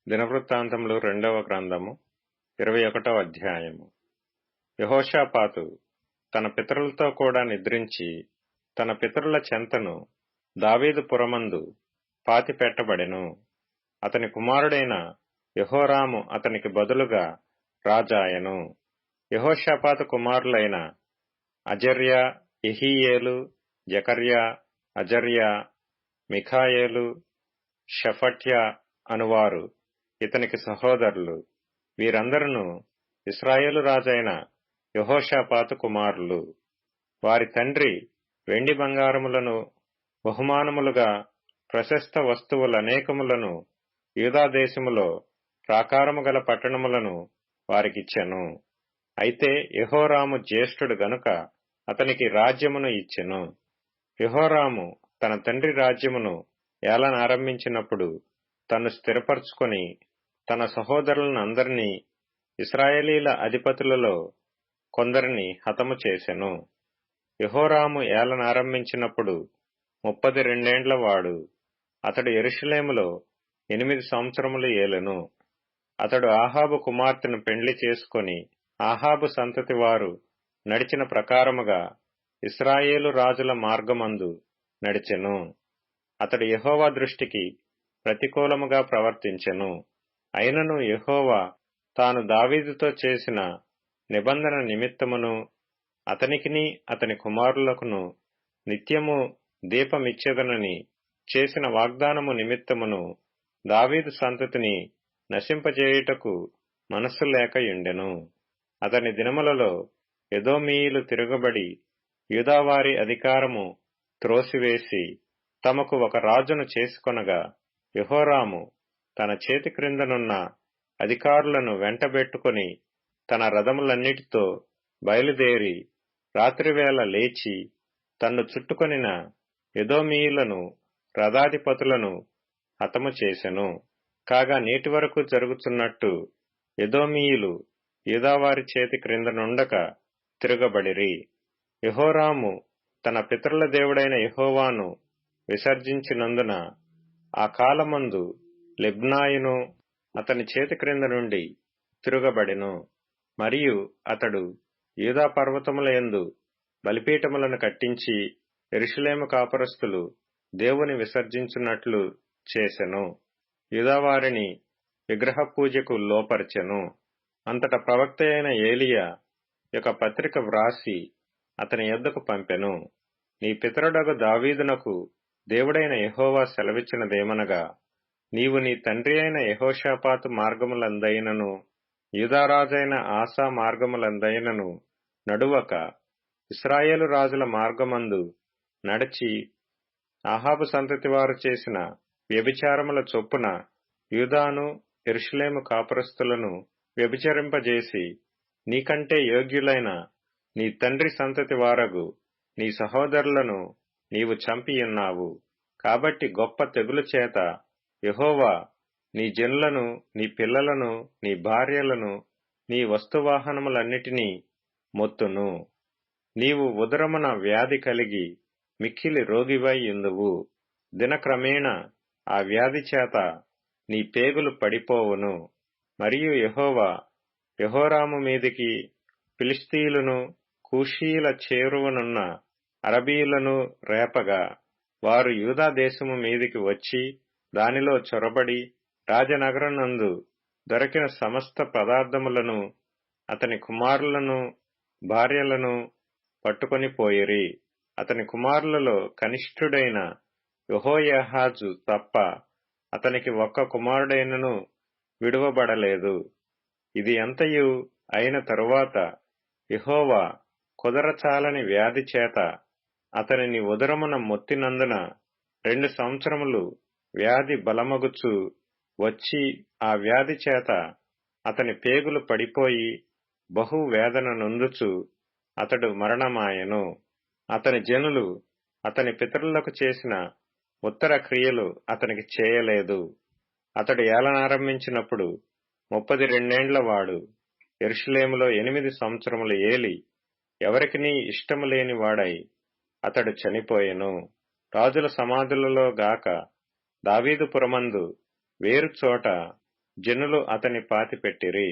దినవృత్తాంతములు 2వ గ్రంథము 21వ అధ్యాయము. యెహోషాపాతు తన పితరులతో కూడా నిద్రించి తన పితరుల చెంతను దావీదు పురమందు పాతిపెట్టబడెను. అతని కుమారుడైన యెహోరాము అతనికి బదులుగా రాజాయెను. యెహోషాపాతు కుమారులైన అజర్యా, యెహీయేలు, జెకర్యా, అజర్యా, మిఖాయేలు, షెఫట్య అనువారు ఇతనికి సహోదరులు. వీరందరూ ఇశ్రాయేలు రాజైన యెహోషాపాతు కుమారులు. వారి తండ్రి వెండి బంగారములను బహుమానములుగా ప్రశస్త వస్తువులనేకములను యూదాదేశములో ప్రాకారము గల పట్టణములను వారికిచ్చెను. అయితే యెహోరాము జ్యేష్ఠుడు గనుక అతనికి రాజ్యమును ఇచ్చెను. యెహోరాము తన తండ్రి రాజ్యమును ఏలనారంభించినప్పుడు తన్ను స్థిరపరచుకొని తన సహోదరులనందరినీ ఇశ్రాయేలీల అధిపతులలో కొందరిని హతము చేసెను. యెహోరాము ఏలనారంభించినప్పుడు 32 వాడు. అతడు యెరూషలేములో 8 సంవత్సరములు ఏలెను. అతడు ఆహాబు కుమార్తెను పెండ్లి చేసుకొని ఆహాబు సంతతి వారు నడిచిన ప్రకారముగా ఇశ్రాయేలు రాజుల మార్గమందు నడిచెను. అతడు యెహోవా దృష్టికి ప్రతికూలముగా ప్రవర్తించెను. అయినను యెహోవా తాను దావీదుతో చేసిన నిబంధన నిమిత్తమును అతనికిని అతని కుమారులకును నిత్యము దీపమిచ్చెదనని చేసిన వాగ్దానము నిమిత్తమును దావీదు సంతతిని నశింపజేయుటకు మనస్సు లేకయుండెను. అతని దినములలో ఎదోమీయులు తిరగబడి యూదావారి అధికారము త్రోసివేసి తమకు ఒక రాజును చేసుకొనగా యెహోరాము తన చేతి క్రిందనున్న అధికారులను వెంటబెట్టుకొని తన రథములన్నిటితో బయలుదేరి రాత్రివేళ లేచి తన్ను చుట్టుకొనిన ఎదోమీయులను రథాధిపతులను హతము చేసెను. కాగా నేటి వరకు జరుగుతున్నట్టు ఎదోమీయులు యూదావారి చేతి క్రిందనుండక తిరగబడిరి. యెహోరాము తన పితరుల దేవుడైన యెహోవాను విసర్జించినందున ఆ కాలమందు లిబ్నాయును అతని చేతి క్రింద నుండి తిరగబడెను. మరియు అతడు యూదా పర్వతముల యందు బలిపీఠములను కట్టించి యెరూషలేము కాపురస్తులు దేవుని విసర్జించున్నట్లు చేసెను. యూదావారిని విగ్రహ పూజకు లోపరిచెను. అంతట ప్రవక్త అయిన ఏలియా యొక్క పత్రిక వ్రాసి అతని యొద్దకు పంపెను. నీ పితరుడగు దావీదునకు దేవుడైన యెహోవా సెలవిచ్చినదేమనగా, నీవు నీ తండ్రి అయిన యెహోషాపాతు మార్గములందైనను యూదారాజైన ఆసా మార్గములందైనను నడువక ఇశ్రాయేలు రాజుల మార్గమందు నడిచి ఆహాబు సంతతి వారు చేసిన వ్యభిచారముల చొప్పున యూదాను యెరూషలేము కాపురస్తులను వ్యభిచరింపజేసి నీకంటే యోగ్యులైన నీ తండ్రి సంతతి వారగు నీ సహోదరులను నీవు చంపియున్నావు. కాబట్టి గొప్ప తెగులు చేత యెహోవా నీ జనులను, నీ పిల్లలను, నీ భార్యలను, నీ వస్తువాహనములన్నిటినీ మొత్తును. నీవు ఉదరమున వ్యాధి కలిగి మిక్కిలి రోగివై యుందువు. దినక్రమేణ ఆ వ్యాధి చేత నీ పేగులు పడిపోవును. మరియు యెహోవా యెహోరాము మీదికి ఫిలిష్తీయులను, కూషీయుల చేరువనున్న అరబీయులను రేపగా వారు యూదా దేశము మీదికి వచ్చి దానిలో చొరబడి రాజనగరనందు దొరికిన సమస్త పదార్థములను అతని కుమారులను భార్యలను పట్టుకొని పోయిరి. అతని కుమారులలో కనిష్ఠుడైన యెహోయాహాజు తప్ప అతనికి ఒక్క కుమారుడైనను విడువబడలేదు. ఇది అంతయు అయిన తరువాత యెహోవా కుదరచాలని వ్యాధి చేత అతనిని ఉదరమున మొత్తినందున 2 సంవత్సరములు వ్యాధి బలమగుచు వచ్చి ఆ వ్యాధి చేత అతని పేగులు పడిపోయి బహు వేదన నొందుచు అతడు మరణమాయెను. అతని జనులు అతని పితరులకు చేసిన ఉత్తర క్రియలు అతనికి చేయలేదు. అతడు ఏలనారంభించినప్పుడు 32 వాడు. యెరూషలేములో 8 సంవత్సరములు ఏలి ఎవరికినీ ఇష్టము లేని వాడై అతడు చనిపోయెను. రాజుల సమాధులలో గాక దావీదు పురమందు వేరు చోట జనులు అతని పాతిపెట్టిరి.